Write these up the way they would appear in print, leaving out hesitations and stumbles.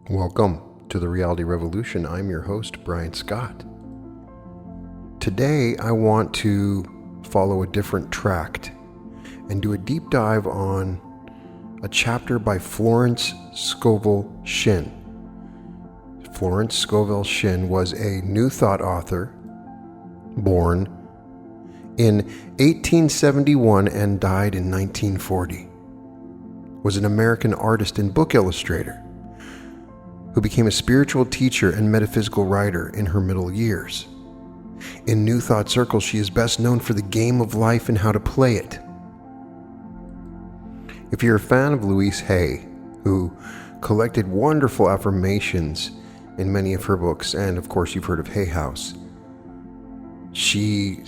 Welcome to the Reality Revolution. I'm your host, Brian Scott. Today, I want to follow a different tract and do a deep dive on a chapter by Florence Scovel Shinn. Florence Scovel Shinn was a New Thought author, born in 1871 and died in 1940. Was an American artist and book illustrator who became a spiritual teacher and metaphysical writer in her middle years. In New Thought circles, she is best known for the game of life and how to play it. If you're a fan of Louise Hay, who collected wonderful affirmations in many of her books, and of course you've heard of Hay House, she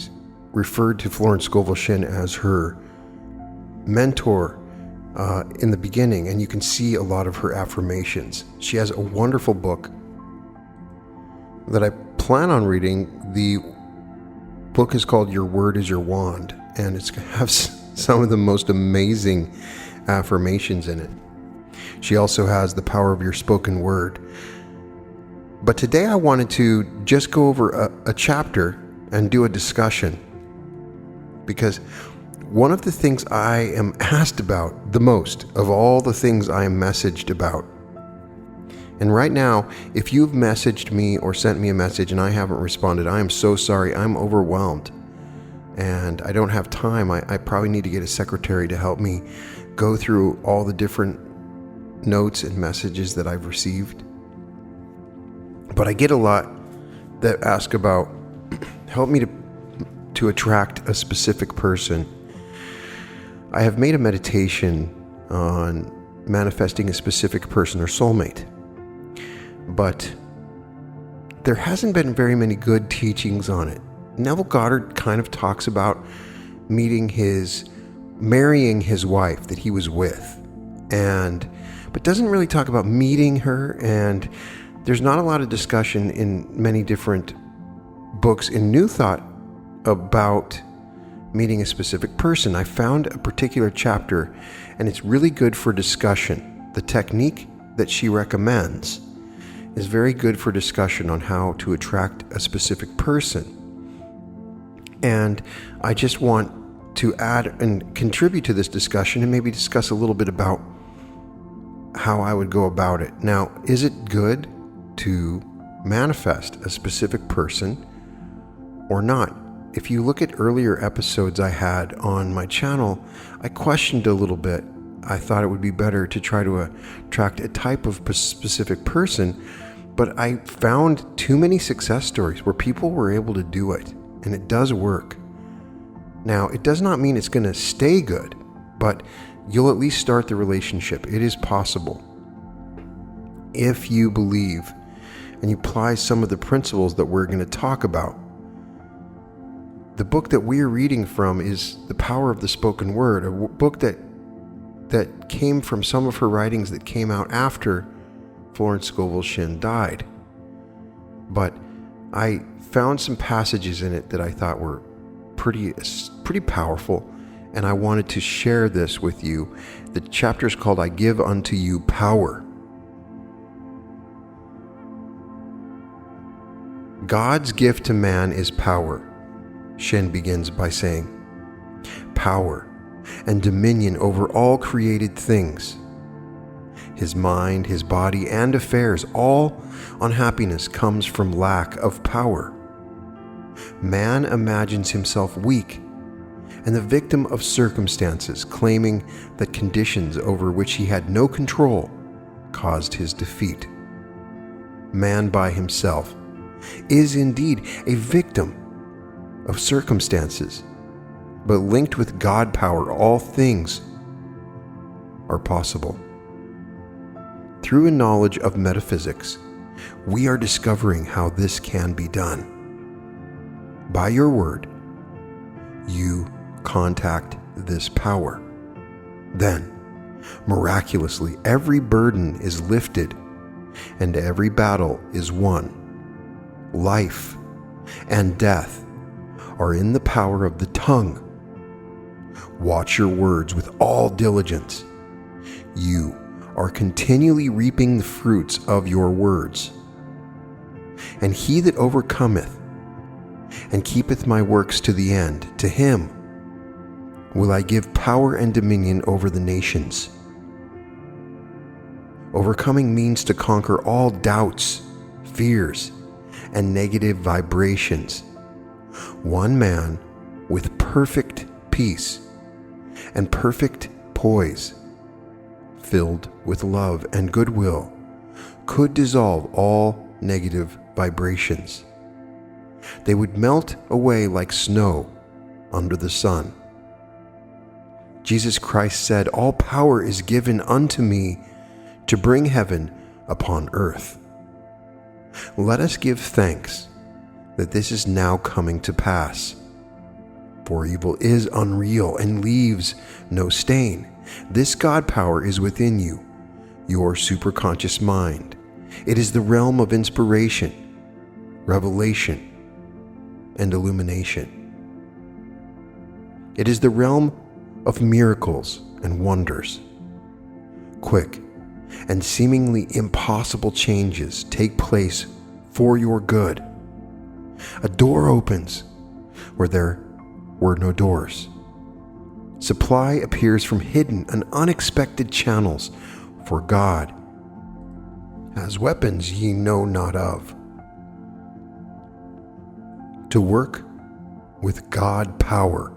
referred to Florence Scovel Shinn as her mentor in the beginning, and you can see a lot of her affirmations. She has a wonderful book that I plan on reading. The book is called Your Word is Your Wand, and it's going to have some of the most amazing affirmations in it. She also has The Power of Your Spoken Word. But today I wanted to just go over a chapter and do a discussion, because one of the things I am asked about the most of all the things I am messaged about, and right now, if you've messaged me or sent me a message and I haven't responded, I am so sorry. I'm overwhelmed and I don't have time. I probably need to get a secretary to help me go through all the different notes and messages that I've received. But I get a lot that ask about, help me to attract a specific person. I have made a meditation on manifesting a specific person or soulmate, but there hasn't been very many good teachings on it. Neville Goddard kind of talks about marrying his wife that he was with, but doesn't really talk about meeting her, and there's not a lot of discussion in many different books in New Thought about meeting a specific person. I found a particular chapter, and it's really good for discussion. The technique that she recommends is very good for discussion on how to attract a specific person. And I just want to add and contribute to this discussion and maybe discuss a little bit about how I would go about it. Now, is it good to manifest a specific person or not? If you look at earlier episodes I had on my channel, I questioned a little bit. I thought it would be better to try to attract a type of specific person, but I found too many success stories where people were able to do it, and it does work. Now, it does not mean it's going to stay good, but you'll at least start the relationship. It is possible. If you believe and you apply some of the principles that we're going to talk about. The book that we're reading from is The Power of the Spoken Word, a book that came from some of her writings that came out after Florence Scovel Shinn died. But I found some passages in it that I thought were pretty powerful, and I wanted to share this with you. The chapter is called I Give Unto You Power. God's gift to man is power. Shinn begins by saying, power and dominion over all created things. His mind, his body, and affairs, all unhappiness comes from lack of power. Man imagines himself weak and the victim of circumstances, claiming that conditions over which he had no control caused his defeat. Man by himself is indeed a victim of circumstances, but linked with God power, all things are possible. Through a knowledge of metaphysics, we are discovering how this can be done. By your word, you contact this power. Then, miraculously, every burden is lifted and every battle is won. Life and death are in the power of the tongue. Watch your words with all diligence. You are continually reaping the fruits of your words. And he that overcometh and keepeth my works to the end, to him will I give power and dominion over the nations. Overcoming means to conquer all doubts, fears, and negative vibrations. One man with perfect peace and perfect poise, filled with love and goodwill, could dissolve all negative vibrations. They would melt away like snow under the sun. Jesus Christ said, "All power is given unto me to bring heaven upon earth." Let us give thanks that this is now coming to pass. For evil is unreal and leaves no stain. This God power is within you, your superconscious mind. It is the realm of inspiration, revelation, and illumination. It is the realm of miracles and wonders. Quick and seemingly impossible changes take place for your good. A door opens where there were no doors. Supply appears from hidden and unexpected channels, for God has weapons ye know not of. To work with God power,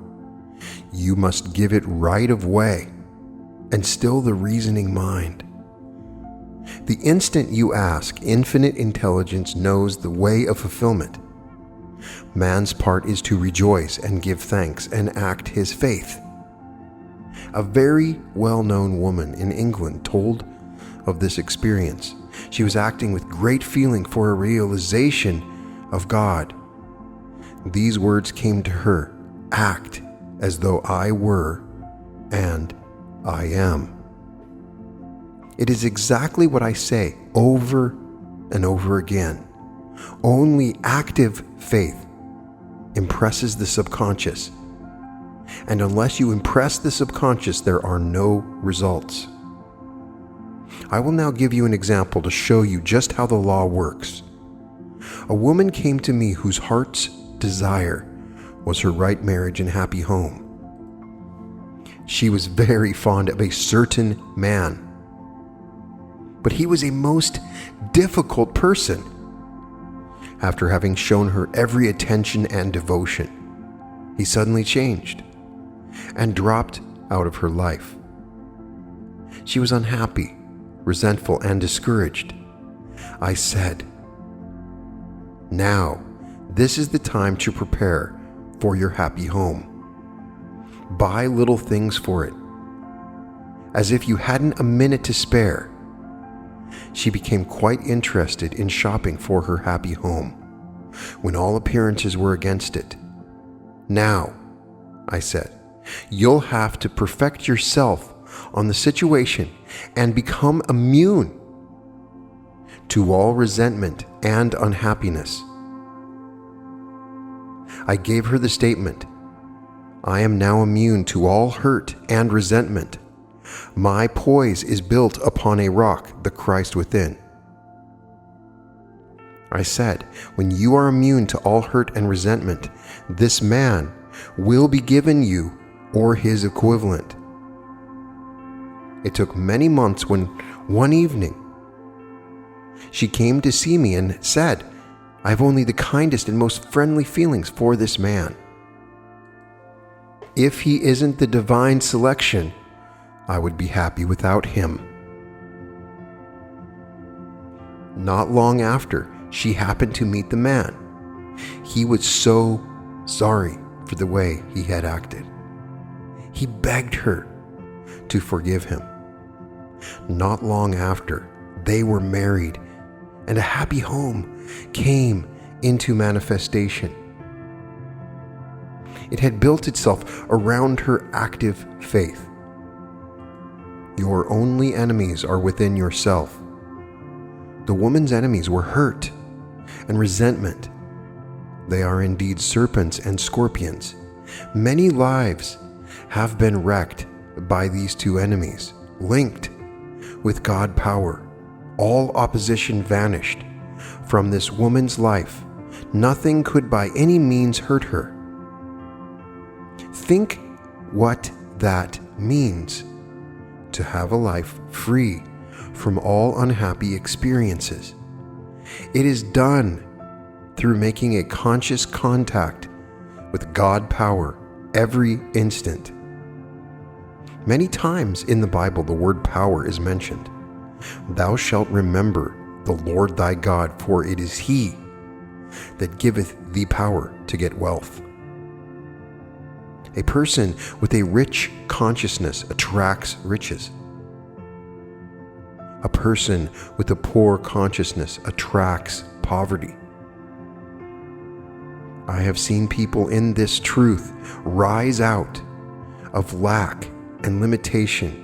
you must give it right of way and still the reasoning mind. The instant you ask, infinite intelligence knows the way of fulfillment. Man's part is to rejoice and give thanks and act his faith. A very well-known woman in England told of this experience. She was acting with great feeling for a realization of God. These words came to her: "Act as though I were, and I am." It is exactly what I say over and over again. Only active faith impresses the subconscious. And unless you impress the subconscious, there are no results. I will now give you an example to show you just how the law works. A woman came to me whose heart's desire was her right marriage and happy home. She was very fond of a certain man, but he was a most difficult person. After having shown her every attention and devotion, he suddenly changed and dropped out of her life. She was unhappy, resentful, and discouraged. I said, "Now, this is the time to prepare for your happy home. Buy little things for it, as if you hadn't a minute to spare." She became quite interested in shopping for her happy home, when all appearances were against it. "Now," I said, "you'll have to perfect yourself on the situation and become immune to all resentment and unhappiness." I gave her the statement, "I am now immune to all hurt and resentment. My poise is built upon a rock, the Christ within." I said, "When you are immune to all hurt and resentment, this man will be given you or his equivalent." It took many months when one evening she came to see me and said, "I have only the kindest and most friendly feelings for this man. If he isn't the divine selection, I would be happy without him." Not long after, she happened to meet the man. He was so sorry for the way he had acted. He begged her to forgive him. Not long after, they were married, and a happy home came into manifestation. It had built itself around her active faith. Your only enemies are within yourself. The woman's enemies were hurt and resentment. They are indeed serpents and scorpions. Many lives have been wrecked by these two enemies, linked with God power, all opposition vanished. From this woman's life, nothing could by any means hurt her. Think what that means, to have a life free from all unhappy experiences. It is done through making a conscious contact with God power every instant. Many times in the Bible, the word power is mentioned. Thou shalt remember the Lord thy God, for it is he that giveth thee power to get wealth. A person with a rich consciousness attracts riches. A person with a poor consciousness attracts poverty. I have seen people in this truth rise out of lack and limitation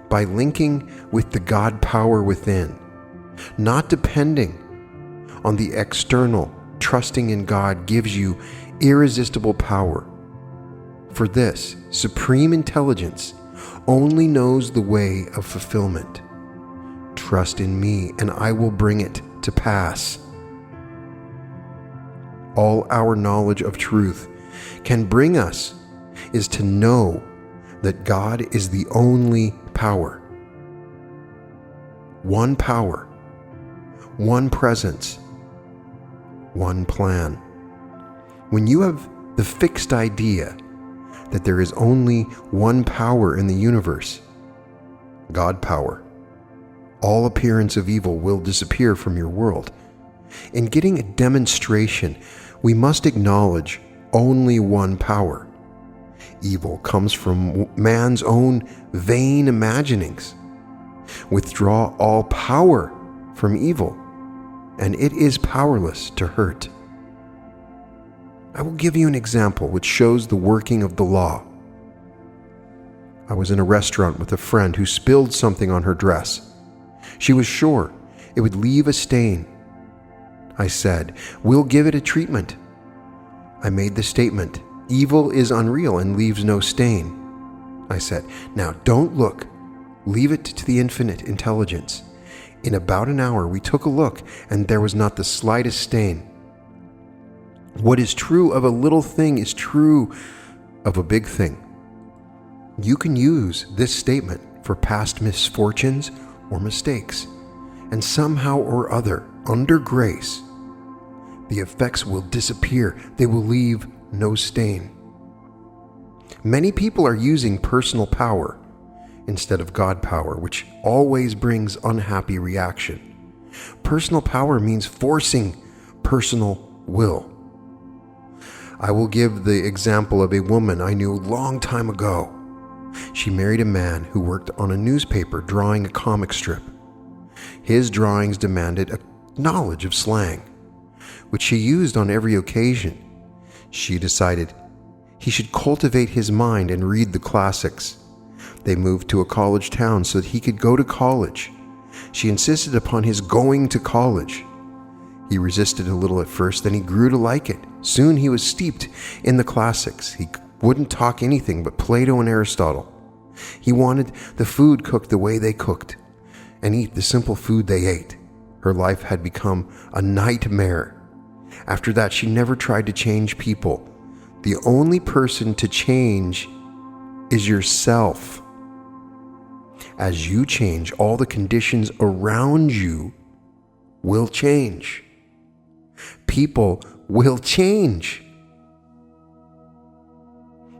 by linking with the God power within, not depending on the external. Trusting in God gives you irresistible power. For this, supreme intelligence only knows the way of fulfillment. Trust in me, and I will bring it to pass. All our knowledge of truth can bring us is to know that God is the only power. One power, one presence, one plan. When you have the fixed idea that there is only one power in the universe, God power, all appearance of evil will disappear from your world. In getting a demonstration, we must acknowledge only one power. Evil comes from man's own vain imaginings. Withdraw all power from evil, and it is powerless to hurt. I will give you an example which shows the working of the law. I was in a restaurant with a friend who spilled something on her dress. She was sure it would leave a stain. I said, "We'll give it a treatment." I made the statement, "Evil is unreal and leaves no stain." I said, "Now don't look. Leave it to the infinite intelligence." In about an hour, we took a look, and there was not the slightest stain. What is true of a little thing is true of a big thing. You can use this statement for past misfortunes or mistakes, and somehow or other, under grace, the effects will disappear. They will leave no stain. Many people are using personal power instead of God power, which always brings unhappy reaction. Personal power means forcing personal will. I will give the example of a woman I knew a long time ago. She married a man who worked on a newspaper drawing a comic strip. His drawings demanded a knowledge of slang, which she used on every occasion. She decided he should cultivate his mind and read the classics. They moved to a college town so that he could go to college. She insisted upon his going to college. He resisted a little at first, then he grew to like it. Soon he was steeped in the classics. He wouldn't talk anything but Plato and Aristotle. He wanted the food cooked the way they cooked and eat the simple food they ate. Her life had become a nightmare. After that, she never tried to change people. The only person to change is yourself. As you change, all the conditions around you will change. People will change.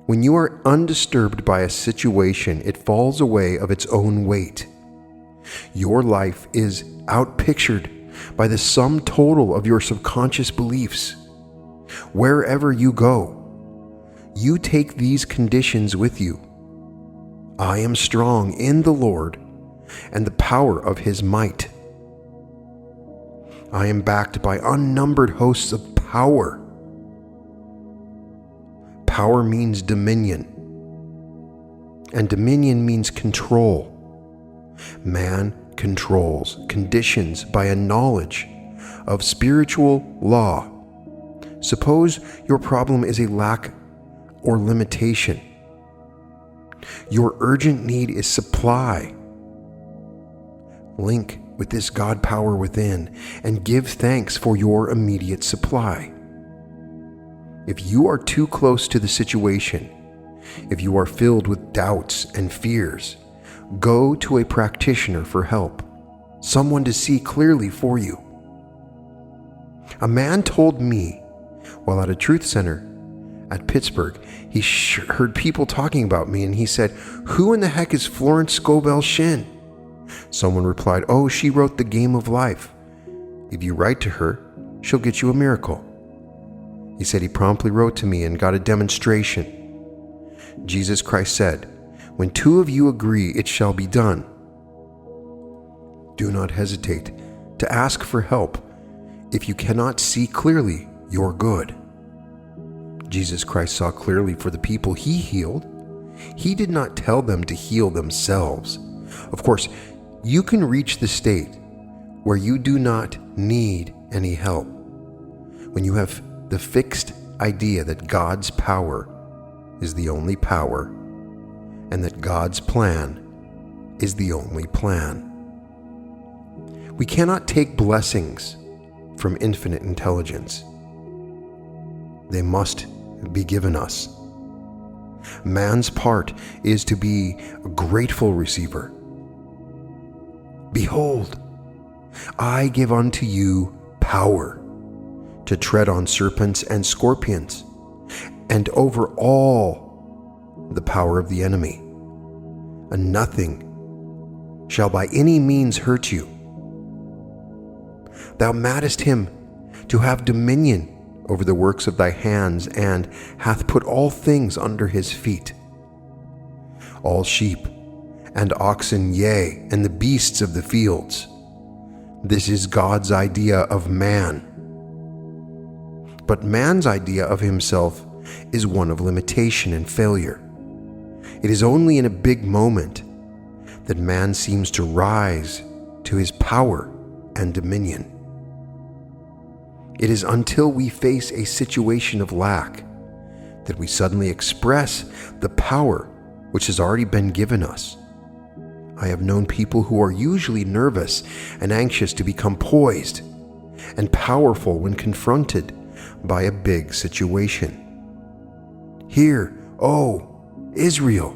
When you are undisturbed by a situation, it falls away of its own weight. Your life is outpictured by the sum total of your subconscious beliefs. Wherever you go, you take these conditions with you. I am strong in the Lord and the power of his might. I am backed by unnumbered hosts of power. Power means dominion, and dominion means control. Man controls conditions by a knowledge of spiritual law. Suppose your problem is a lack or limitation. Your urgent need is supply. Link with this God power within and give thanks for your immediate supply. If you are too close to the situation, if you are filled with doubts and fears, go to a practitioner for help, someone to see clearly for you. A man told me while at a truth center at Pittsburgh, he heard people talking about me, and he said, "Who in the heck is Florence Scovel Shinn?" Someone replied, "Oh, she wrote The Game of Life. If you write to her, she'll get you a miracle." He said he promptly wrote to me and got a demonstration. Jesus Christ said, "When two of you agree, it shall be done." Do not hesitate to ask for help if you cannot see clearly your good. Jesus Christ saw clearly for the people he healed. He did not tell them to heal themselves. Of course, you can reach the state where you do not need any help, when you have the fixed idea that God's power is the only power and that God's plan is the only plan. We cannot take blessings from infinite intelligence. They must be given us. Man's part is to be a grateful receiver. Behold, I give unto you power to tread on serpents and scorpions, and over all the power of the enemy, and nothing shall by any means hurt you. Thou madest him to have dominion over the works of thy hands, and hath put all things under his feet. All sheep and oxen, yea, and the beasts of the fields. This is God's idea of man. But man's idea of himself is one of limitation and failure. It is only in a big moment that man seems to rise to his power and dominion. It is until we face a situation of lack that we suddenly express the power which has already been given us. I have known people who are usually nervous and anxious to become poised and powerful when confronted by a big situation. Hear, O Israel,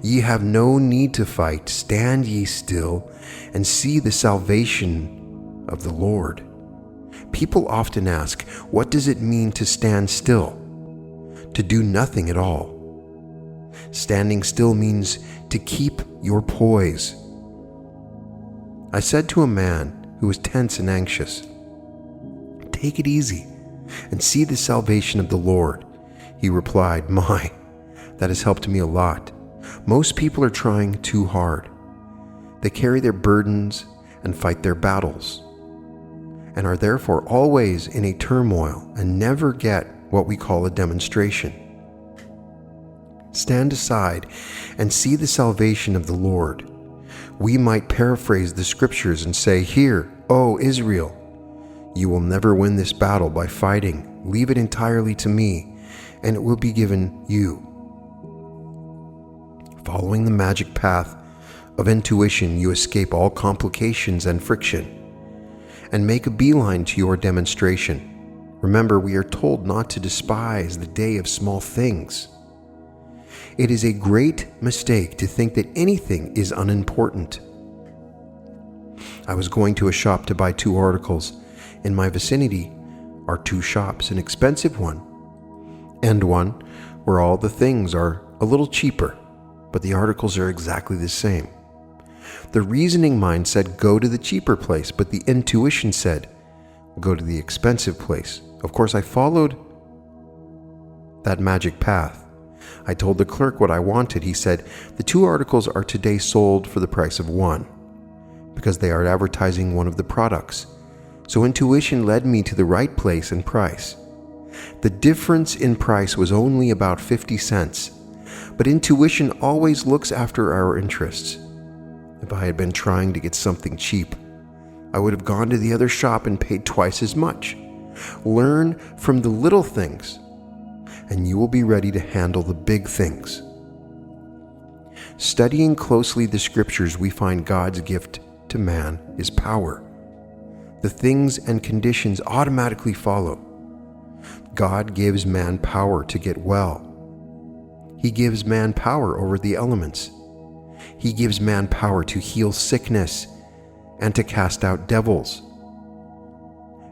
ye have no need to fight. Stand ye still and see the salvation of the Lord. People often ask, what does it mean to stand still? To do nothing at all. Standing still means to keep your poise. I said to a man who was tense and anxious, "Take it easy and see the salvation of the Lord." He replied, "My, that has helped me a lot. Most people are trying too hard. They carry their burdens and fight their battles, and are therefore always in a turmoil and never get what we call a demonstration. Stand aside and see the salvation of the Lord." We might paraphrase the scriptures and say, "Hear, O Israel, you will never win this battle by fighting. Leave it entirely to me, and it will be given you." Following the magic path of intuition, you escape all complications and friction, and make a beeline to your demonstration. Remember, we are told not to despise the day of small things. It is a great mistake to think that anything is unimportant. I was going to a shop to buy 2 articles. In my vicinity are 2 shops, an expensive one and one where all the things are a little cheaper, but the articles are exactly the same. The reasoning mind said go to the cheaper place, but the intuition said go to the expensive place. Of course, I followed that magic path. I told the clerk what I wanted. He said, "The 2 articles are today sold for the price of 1, because they are advertising one of the products." So intuition led me to the right place and price. The difference in price was only about 50 cents, but intuition always looks after our interests. If I had been trying to get something cheap, I would have gone to the other shop and paid twice as much. Learn from the little things, and you will be ready to handle the big things. Studying closely the scriptures, we find God's gift to man is power. The things and conditions automatically follow. God gives man power to get well. He gives man power over the elements. He gives man power to heal sickness and to cast out devils.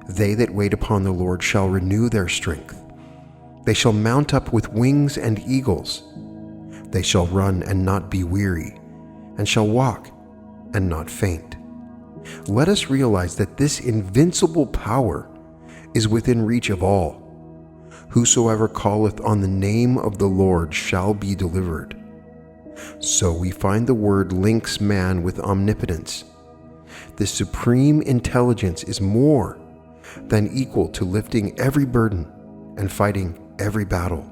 They that wait upon the Lord shall renew their strength. They shall mount up with wings and eagles. They shall run and not be weary, and shall walk and not faint. Let us realize that this invincible power is within reach of all. Whosoever calleth on the name of the Lord shall be delivered. So we find the word links man with omnipotence. The supreme intelligence is more than equal to lifting every burden and fighting every battle.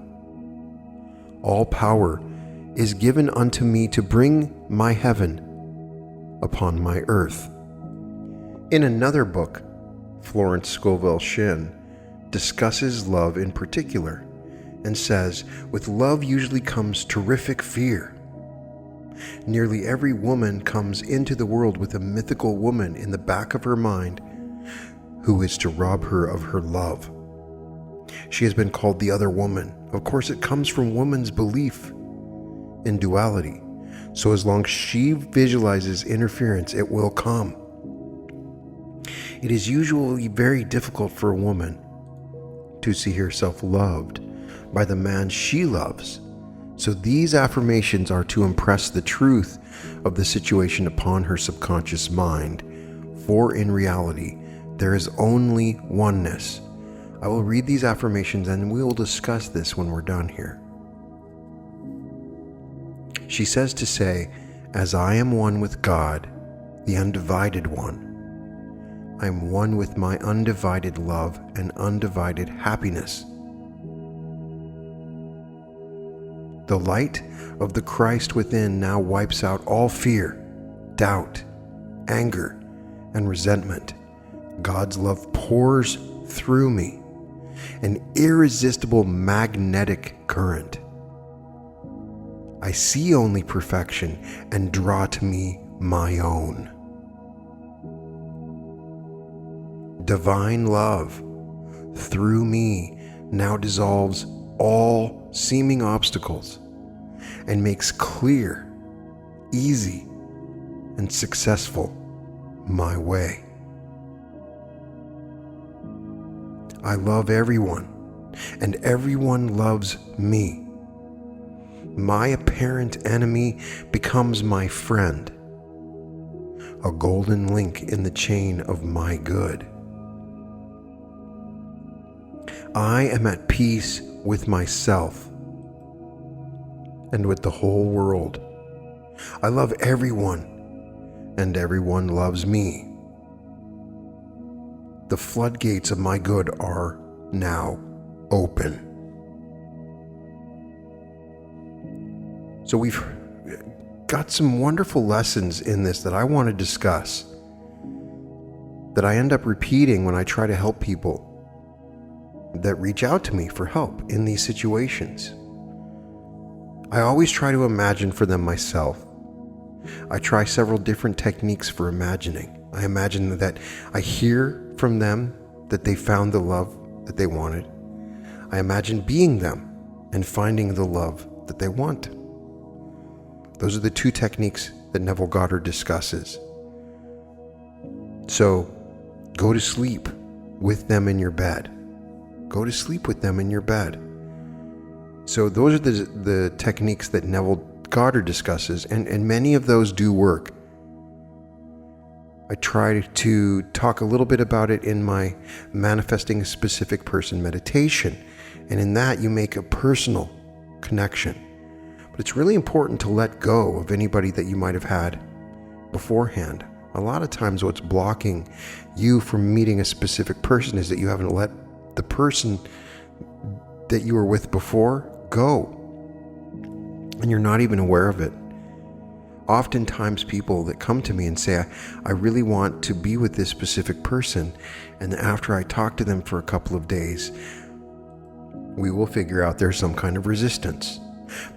All power is given unto me to bring my heaven upon my earth. In another book, Florence Scovel Shinn discusses love in particular and says, with love usually comes terrific fear. Nearly every woman comes into the world with a mythical woman in the back of her mind who is to rob her of her love. She has been called the other woman. Of course, it comes from woman's belief in duality. So as long as she visualizes interference, it will come. It is usually very difficult for a woman to see herself loved by the man she loves. So these affirmations are to impress the truth of the situation upon her subconscious mind. For in reality, there is only oneness. I will read these affirmations and we will discuss this when we're done here. She says to say, as I am one with God, the undivided one, I am one with my undivided love and undivided happiness. The light of the Christ within now wipes out all fear, doubt, anger, and resentment. God's love pours through me, an irresistible magnetic current. I see only perfection and draw to me my own. Divine love through me now dissolves all seeming obstacles and makes clear, easy, and successful my way. I love everyone, and everyone loves me. My apparent enemy becomes my friend, a golden link in the chain of my good. I am at peace with myself and with the whole world. I love everyone, and everyone loves me. The floodgates of my good are now open. So we've got some wonderful lessons in this that I want to discuss, that I end up repeating when I try to help people that reach out to me for help in these situations. I always try to imagine for them myself. I try several different techniques for imagining. I imagine that I hear from them that they found the love that they wanted. I imagine being them and finding the love that they want. Those are the two techniques that Neville Goddard discusses. So go to sleep with them in your bed. Go to sleep with them in your bed. So those are the techniques that Neville Goddard discusses, and many of those do work. I try to talk a little bit about it in my Manifesting a Specific Person meditation, and in that you make a personal connection. But it's really important to let go of anybody that you might have had beforehand. A lot of times what's blocking you from meeting a specific person is that you haven't let the person that you were with before go, and you're not even aware of it. Oftentimes people that come to me and say, I really want to be with this specific person, and after I talk to them for a couple of days, we will figure out there's some kind of resistance.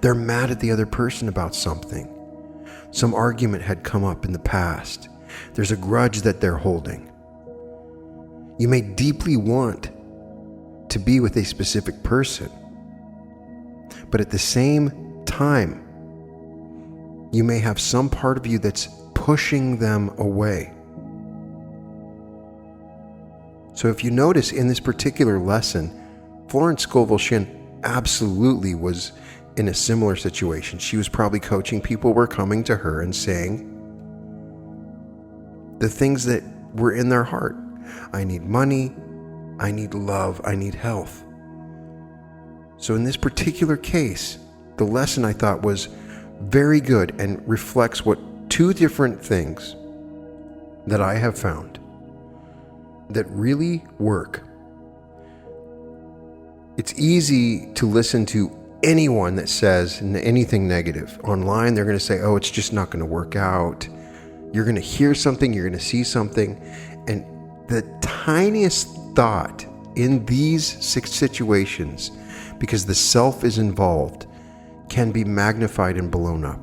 They're mad at the other person about something. Some argument had come up in the past, There's a grudge that they're holding. You may deeply want to be with a specific person, but at the same time, you may have some part of you that's pushing them away. So if you notice in this particular lesson, Florence Scovel Shinn absolutely was in a similar situation. She was probably coaching. People were coming to her and saying the things that were in their heart. I need money, I need love, I need health. So in this particular case, the lesson I thought was very good and reflects what two different things that I have found that really work. It's easy to listen to anyone that says anything negative. Online, they're going to say, oh, it's just not going to work out. You're going to hear something, you're going to see something. And the tiniest thought in these 6 situations, because the self is involved, can be magnified and blown up.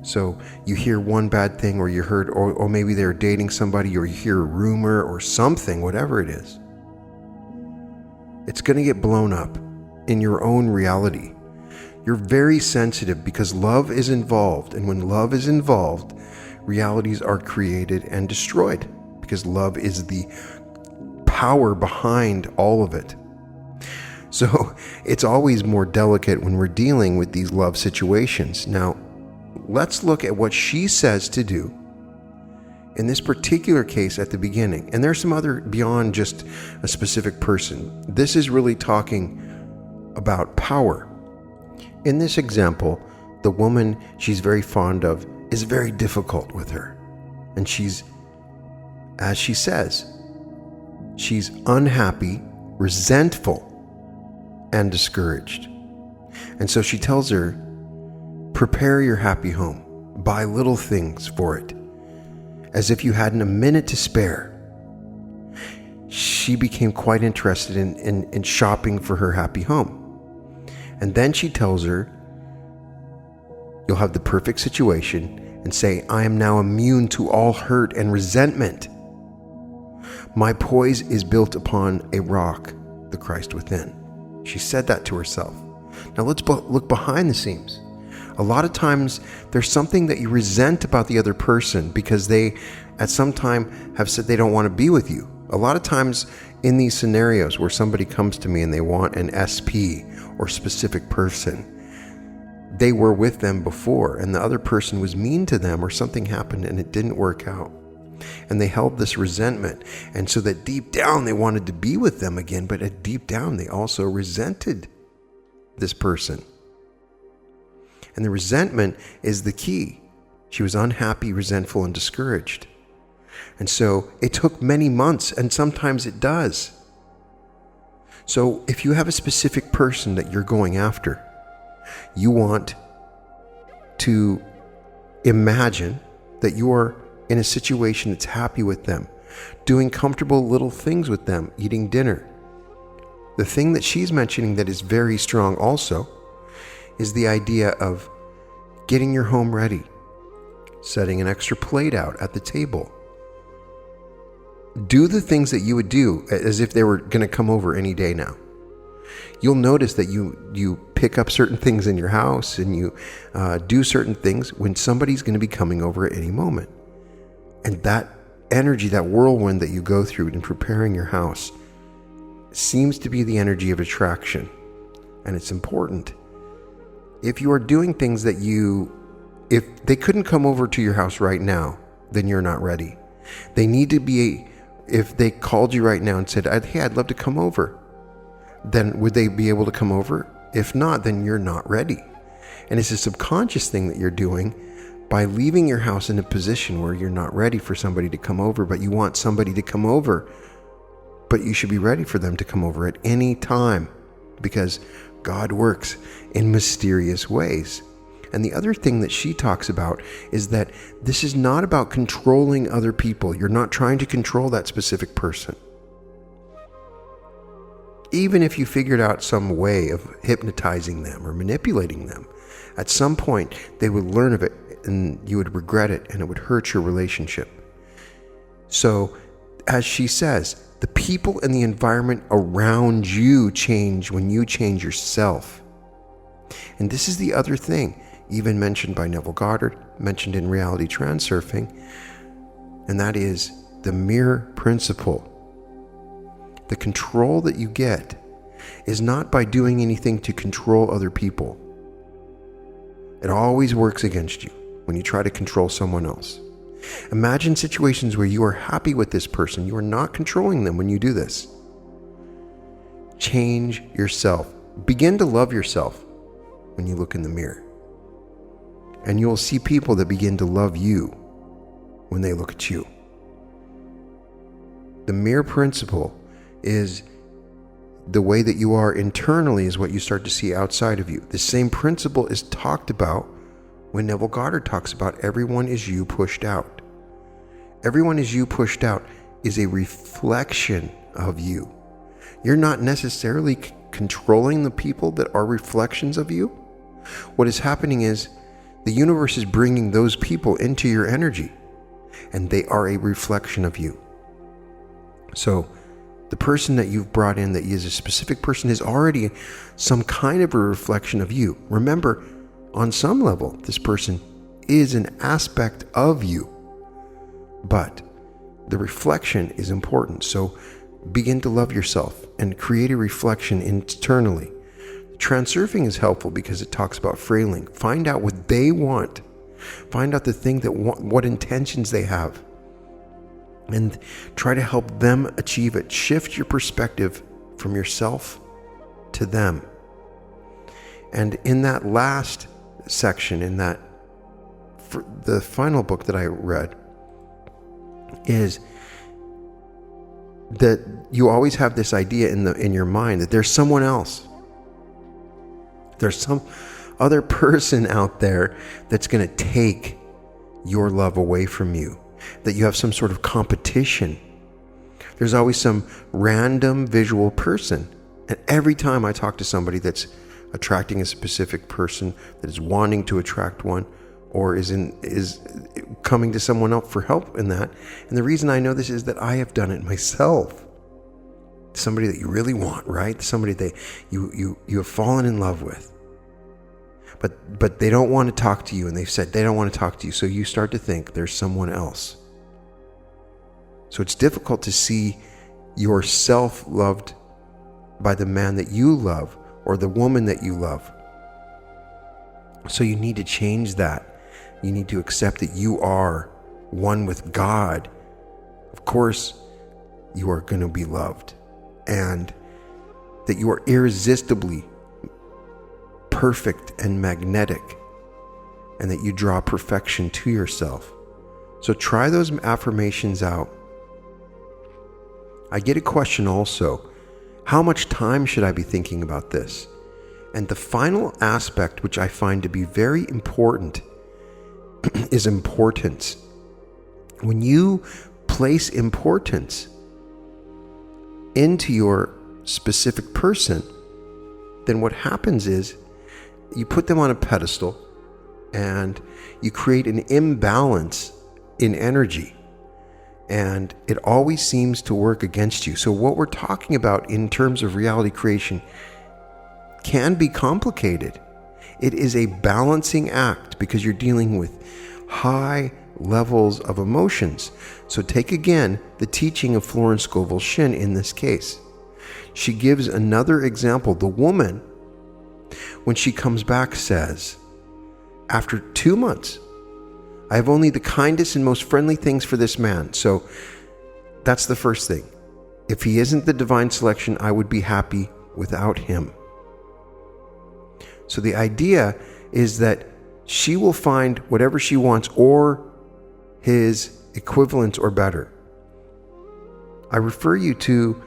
So you hear one bad thing, or you heard, or maybe they're dating somebody, or you hear a rumor or something, whatever it is. It's going to get blown up in your own reality. You're very sensitive because love is involved. And when love is involved, realities are created and destroyed because love is the power behind all of it. So it's always more delicate when we're dealing with these love situations. Now, let's look at what she says to do in this particular case at the beginning. And there's some other beyond just a specific person. This is really talking about power. In this example, the woman she's very fond of is very difficult with her. And she's, as she says, she's unhappy, resentful, and discouraged. And so she tells her, prepare your happy home. Buy little things for it, as if you hadn't a minute to spare. She became quite interested in shopping for her happy home. And then she tells her, you'll have the perfect situation, and say, I am now immune to all hurt and resentment. My poise is built upon a rock, the Christ within. She said that to herself. Now let's look behind the scenes. A lot of times there's something that you resent about the other person because they at some time have said they don't want to be with you. A lot of times in these scenarios where somebody comes to me and they want an SP or specific person, they were with them before and the other person was mean to them, or something happened and it didn't work out. And they held this resentment. And so that deep down they wanted to be with them again, but at deep down they also resented this person. And the resentment is the key. She was unhappy, resentful, and discouraged. And so it took many months, and sometimes it does. So if you have a specific person that you're going after, you want to imagine that you are in a situation that's happy with them, doing comfortable little things with them, eating dinner. The thing that she's mentioning that is very strong also is the idea of getting your home ready, setting an extra plate out at the table. Do the things that you would do as if they were going to come over any day now. You'll notice that you pick up certain things in your house and you do certain things when somebody's going to be coming over at any moment. And that energy, that whirlwind that you go through in preparing your house seems to be the energy of attraction. And it's important. If you are doing things that if they couldn't come over to your house right now, then you're not ready. They need to be, if they called you right now and said, hey, I'd love to come over, then would they be able to come over? If not, then you're not ready. And it's a subconscious thing that you're doing by leaving your house in a position where you're not ready for somebody to come over, but you want somebody to come over, but you should be ready for them to come over at any time, because God works in mysterious ways. And the other thing that she talks about is that this is not about controlling other people. You're not trying to control that specific person. Even if you figured out some way of hypnotizing them or manipulating them, at some point they would learn of it. and you would regret it, and it would hurt your relationship. So, as she says, the people and the environment around you change when you change yourself. And this is the other thing, even mentioned by Neville Goddard, mentioned in Reality Transurfing, and that is the mirror principle. The control that you get is not by doing anything to control other people. It always works against you when you try to control someone else. Imagine situations where you are happy with this person. You are not controlling them when you do this. Change yourself. Begin to love yourself when you look in the mirror. And you will see people that begin to love you when they look at you. The mirror principle is the way that you are internally is what you start to see outside of you. The same principle is talked about when Neville Goddard talks about everyone is you pushed out. Everyone is you pushed out is a reflection of you. You're not necessarily controlling the people that are reflections of you. What is happening is the universe is bringing those people into your energy, and they are a reflection of you. So the person that you've brought in that is a specific person is already some kind of a reflection of you. Remember, on some level, this person is an aspect of you, but the reflection is important. So begin to love yourself and create a reflection internally. Transurfing is helpful because it talks about frailing. Find out what they want. Find out the thing that what intentions they have, and try to help them achieve it. Shift your perspective from yourself to them. And in that last section, in that the final book that I read, is that you always have this idea in your mind that there's someone else. There's some other person out there that's going to take your love away from you, that you have some sort of competition. There's always some random visual person. And every time I talk to somebody that's attracting a specific person, that is wanting to attract one, or is coming to someone else for help in that. And the reason I know this is that I have done it myself. Somebody that you really want, right? Somebody that you have fallen in love with. But they don't want to talk to you, and they've said they don't want to talk to you. So you start to think there's someone else. So it's difficult to see yourself loved by the man that you love or the woman that you love. So you need to change that. You need to accept that you are one with God. Of course, you are going to be loved, and that you are irresistibly perfect and magnetic, and that you draw perfection to yourself. So try those affirmations out. I get a question also, how much time should I be thinking about this? And the final aspect, which I find to be very important, is importance. When you place importance into your specific person, then what happens is you put them on a pedestal and you create an imbalance in energy, and it always seems to work against you. So what we're talking about in terms of reality creation can be complicated. It is a balancing act because you're dealing with high levels of emotions. So take again the teaching of Florence Scovel Shinn in this case. She gives another example. The woman, when she comes back, says, after 2 months, I have only the kindest and most friendly things for this man. So that's the first thing. If he isn't the divine selection, I would be happy without him. So the idea is that she will find whatever she wants or his equivalent or better. I refer you to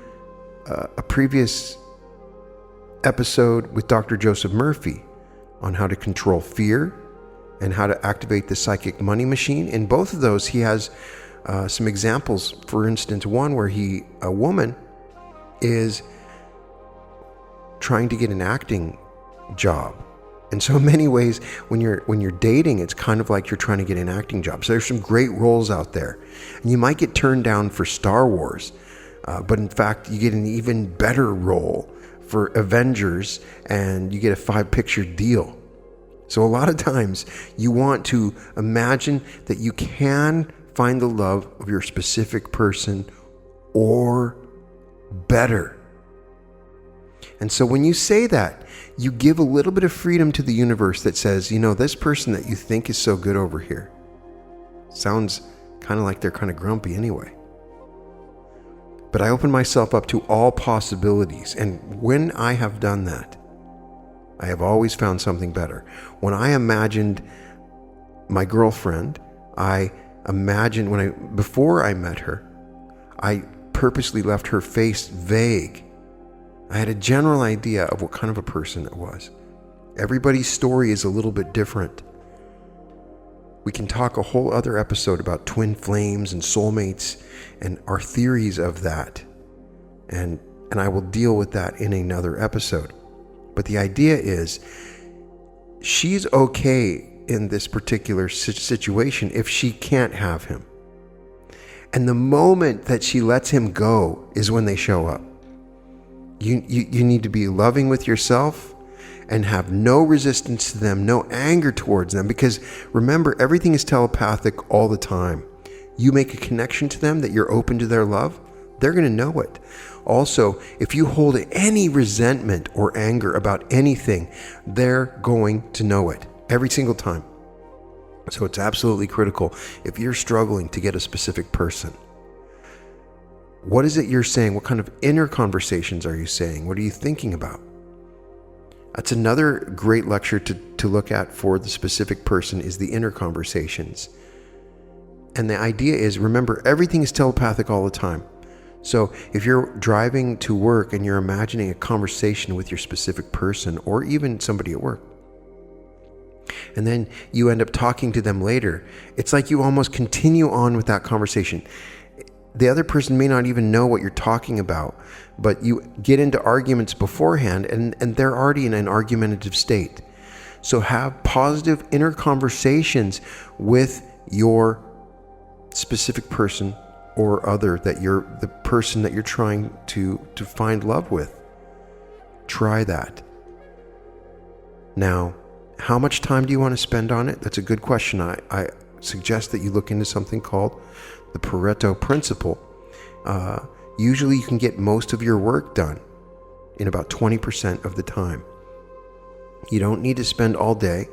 a previous episode with Dr. Joseph Murphy on how to control fear and how to activate the psychic money machine. In both of those, he has some examples. For instance, one where a woman is trying to get an acting job, And so in many ways, when you're dating, it's kind of like you're trying to get an acting job. So there's some great roles out there. And you might get turned down for Star Wars, but in fact, you get an even better role for Avengers, and you get a 5-picture deal. So a lot of times, you want to imagine that you can find the love of your specific person, or better. And so when you say that, you give a little bit of freedom to the universe that says, this person that you think is so good over here sounds kind of like they're kind of grumpy anyway. But I open myself up to all possibilities. And when I have done that, I have always found something better. When I imagined my girlfriend, before I met her, I purposely left her face vague. I had a general idea of what kind of a person it was. Everybody's story is a little bit different. We can talk a whole other episode about twin flames and soulmates and our theories of that. And I will deal with that in another episode. But the idea is, she's okay in this particular situation if she can't have him. And the moment that she lets him go is when they show up. You need to be loving with yourself and have no resistance to them, no anger towards them, because remember, everything is telepathic all the time. You make a connection to them that you're open to their love, they're going to know it. Also, if you hold any resentment or anger about anything, they're going to know it every single time. So it's absolutely critical if you're struggling to get a specific person. What is it you're saying? What kind of inner conversations are you saying? What are you thinking about? That's another great lecture to look at for the specific person, is the inner conversations. And the idea is, remember, everything is telepathic all the time. So if you're driving to work and you're imagining a conversation with your specific person, or even somebody at work, and then you end up talking to them later, it's like you almost continue on with that conversation. The other person may not even know what you're talking about, but you get into arguments beforehand, and they're already in an argumentative state. So have positive inner conversations with your specific person or other, the person that you're trying to find love with. Try that. Now, how much time do you want to spend on it? That's a good question. I suggest that you look into something called the Pareto principle. Usually you can get most of your work done in about 20% of the time. You don't need to spend all day.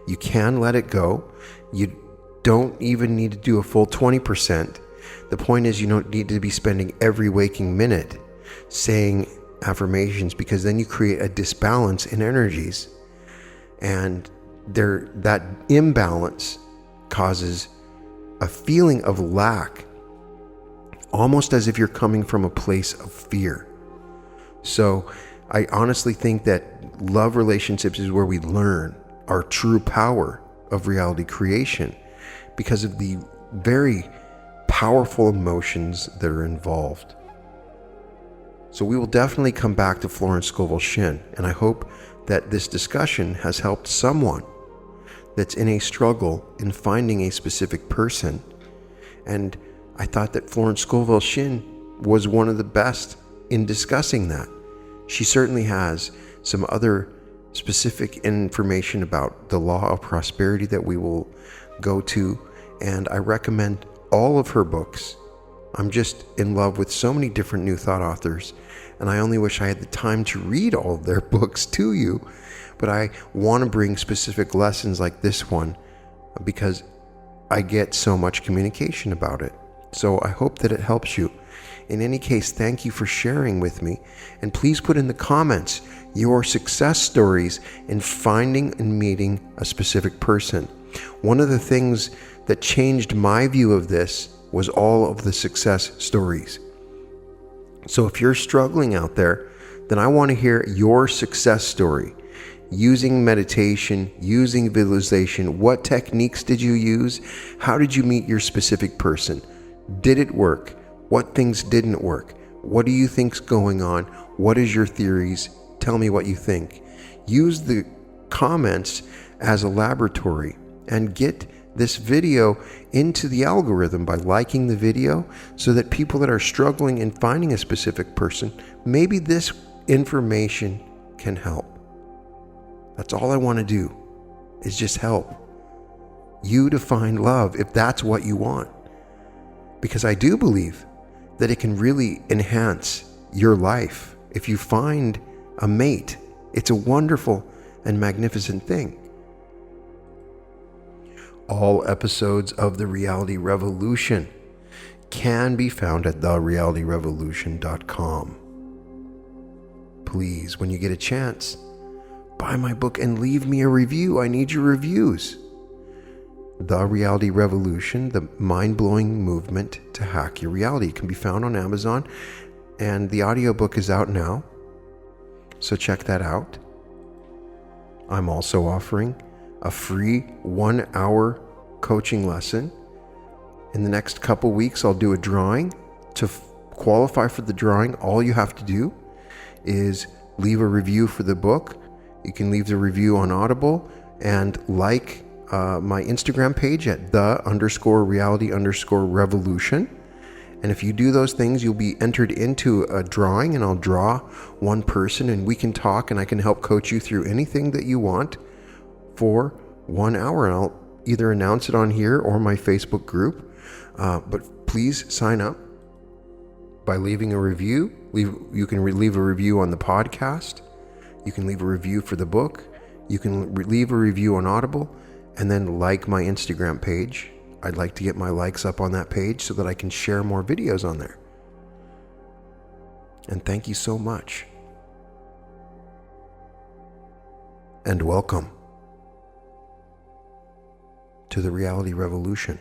You can let it go. You don't even need to do a full 20%. The point is, you don't need to be spending every waking minute saying affirmations, because then you create a disbalance in energies, and that imbalance causes a feeling of lack, almost as if you're coming from a place of fear. So I honestly think that love relationships is where we learn our true power of reality creation, because of the very powerful emotions that are involved. So we will definitely come back to Florence Scovel Shinn, and I hope that this discussion has helped someone that's in a struggle in finding a specific person. And I thought that Florence Scovel Shinn was one of the best in discussing that. She certainly has some other specific information about the law of prosperity that we will go to, and I recommend all of her books. I'm just in love with so many different New Thought authors, and I only wish I had the time to read all of their books to you, but I want to bring specific lessons like this one because I get so much communication about it. So I hope that it helps you. In any case, thank you for sharing with me, and please put in the comments your success stories in finding and meeting a specific person. One of the things that changed my view of this was all of the success stories. So if you're struggling out there, then I want to hear your success story. Using meditation, using visualization, what techniques did you use? How did you meet your specific person? Did it work? What things didn't work? What do you think's going on? What is your theories? Tell me what you think. Use the comments as a laboratory and get this video into the algorithm by liking the video, so that people that are struggling in finding a specific person, maybe this information can help. That's all I want to do, is just help you to find love if that's what you want. Because I do believe that it can really enhance your life. If you find a mate, it's a wonderful and magnificent thing. All episodes of The Reality Revolution can be found at therealityrevolution.com. Please, when you get a chance, buy my book and leave me a review. I need your reviews. The Reality Revolution, the mind-blowing movement to hack your reality, can be found on Amazon, and the audiobook is out now, so check that out. I'm also offering a free 1-hour coaching lesson. In the next couple weeks, I'll do a drawing. To qualify for the drawing, all you have to do is leave a review for the book. You can leave the review on Audible and like my Instagram page at the_reality_revolution. And if you do those things, you'll be entered into a drawing, and I'll draw one person and we can talk, and I can help coach you through anything that you want for 1 hour. And I'll either announce it on here or my Facebook group. But please sign up by leaving a review. You can leave a review on the podcast. You can leave a review for the book. You can leave a review on Audible, and then like my Instagram page. I'd like to get my likes up on that page so that I can share more videos on there. And thank you so much. And welcome to the Reality Revolution.